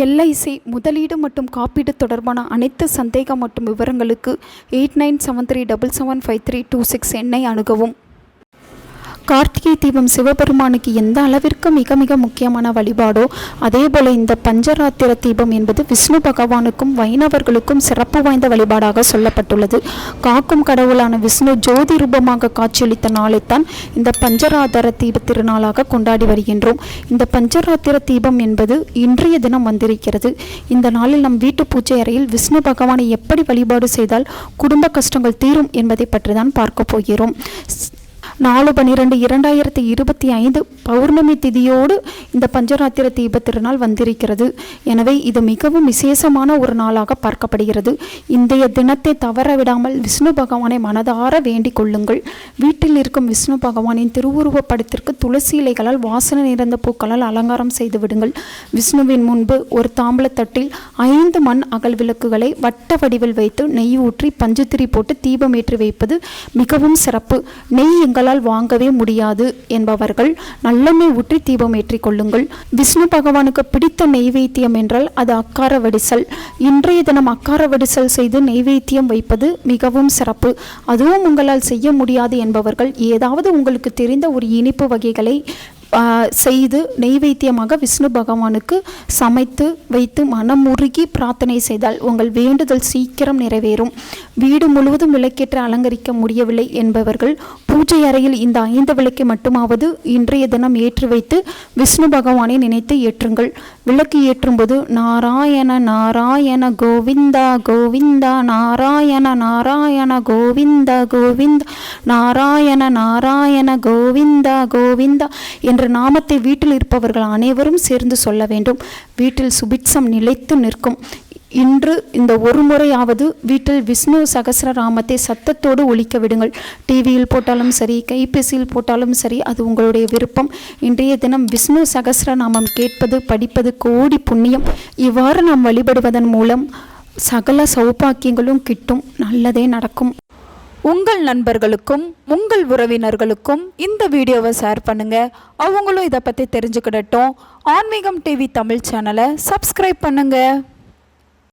LIC முதலீடு மற்றும் காப்பீடு தொடர்பான அனைத்து சந்தேகம் மற்றும் விவரங்களுக்கு 8973775326 எண்ணை அணுகவும். கார்த்திகை தீபம் சிவபெருமானுக்கு எந்த அளவிற்கு மிக மிக முக்கியமான வழிபாடோ அதேபோல இந்த பஞ்சராத்திர தீபம் என்பது விஷ்ணு பகவானுக்கும் வைணவர்களுக்கும் சிறப்பு வாய்ந்த வழிபாடாக சொல்லப்பட்டுள்ளது. காக்கும் கடவுளான விஷ்ணு ஜோதி ரூபமாக காட்சியளித்த நாளைத்தான் இந்த பஞ்சராத்திர தீப திருநாளாக கொண்டாடி வருகின்றோம். இந்த பஞ்சராத்திர தீபம் என்பது இன்றைய தினம் வந்திருக்கிறது. இந்த நாளில் நம் வீட்டு பூஜை அறையில் விஷ்ணு பகவானை எப்படி வழிபாடு செய்தால் குடும்ப கஷ்டங்கள் தீரும் என்பதை பற்றி தான் பார்க்க போகிறோம். 4/12/2025 பௌர்ணமி திதியோடு இந்த பஞ்சராத்திர தீப திருநாள் வந்திருக்கிறது. எனவே இது மிகவும் விசேஷமான ஒரு நாளாக பார்க்கப்படுகிறது. இன்றைய தினத்தை தவற விடாமல் விஷ்ணு பகவானை மனதார வேண்டிக் கொள்ளுங்கள். வீட்டில் இருக்கும் விஷ்ணு பகவானின் திருவுருவ படத்திற்கு துளசி இலைகளால் வாசனை நிறைந்த பூக்களால் அலங்காரம் செய்து விடுங்கள். விஷ்ணுவின் முன்பு ஒரு தாம்பலத்தட்டில் 5 மண் அகல் விளக்குகளை வட்ட வடிவில் வைத்து நெய் ஊற்றி பஞ்சுத்திரி போட்டு தீபம் ஏற்றி வைப்பது மிகவும் சிறப்பு. நெய் எங்களால் வாங்கவே முடியாது என்பவர்கள் நல்லெண்ணெய் ஊற்றி தீபம் ஏற்றிக் கொள்ளுங்கள். விஷ்ணு பகவானுக்கு பிடித்த நெய்வேத்தியம் என்றால் அது அக்கார வடிசல். இன்றைய தினம் அக்கார வடிசல் செய்து நெய்வேத்தியம் வைப்பது மிகவும் சிறப்பு. அதுவும் உங்களால் செய்ய முடியாது என்பவர்கள் ஏதாவது உங்களுக்கு தெரிந்த ஒரு இனிப்பு வகைகளை செய்து நெய்வேத்தியமாக விஷ்ணு பகவானுக்கு சமைத்து வைத்து மனமுருகி பிரார்த்தனை செய்தால் உங்கள் வேண்டுதல் சீக்கிரம் நிறைவேறும். வீடு முழுவதும் விளக்கேற்ற அலங்கரிக்க முடியவில்லை என்பவர்கள் பூஜை அறையில் இந்த 5 விளக்கை மட்டுமாவது இன்றைய தினம் ஏற்றி வைத்து விஷ்ணு பகவானை நினைத்து ஏற்றுங்கள். விளக்கு ஏற்றும்போது நாராயண நாராயண கோவிந்தா கோவிந்தா நாராயண நாராயண கோவிந்தா கோவிந்தா நாராயண நாராயண கோவிந்தா கோவிந்தா என்ற நாமத்தை வீட்டில் இருப்பவர்கள் அனைவரும் சேர்ந்து சொல்ல வேண்டும். வீட்டில் சுபிட்சம் நிலைத்து நிற்கும். இன்று இந்த ஒரு முறையாவது வீட்டில் விஷ்ணு சகஸ்ரநாமத்தை சத்தத்தோடு ஒலிக்க விடுங்கள். டிவியில் போட்டாலும் சரி, கைபேசியில் போட்டாலும் சரி, அது உங்களுடைய விருப்பம். இன்றைய தினம் விஷ்ணு சகஸ்ரநாமம் கேட்பது படிப்பது கோடி புண்ணியம். இவ்வாறு நாம் வழிபடுவதன் மூலம் சகல சௌபாக்கியங்களும் கிட்டும், நல்லதே நடக்கும். உங்கள் நண்பர்களுக்கும் உங்கள் உறவினர்களுக்கும் இந்த வீடியோவை ஷேர் பண்ணுங்கள். அவங்களும் இதை பற்றி தெரிஞ்சுக்கிடட்டும். ஆன்மீகம் டிவி தமிழ் சேனலை சப்ஸ்கிரைப் பண்ணுங்கள்.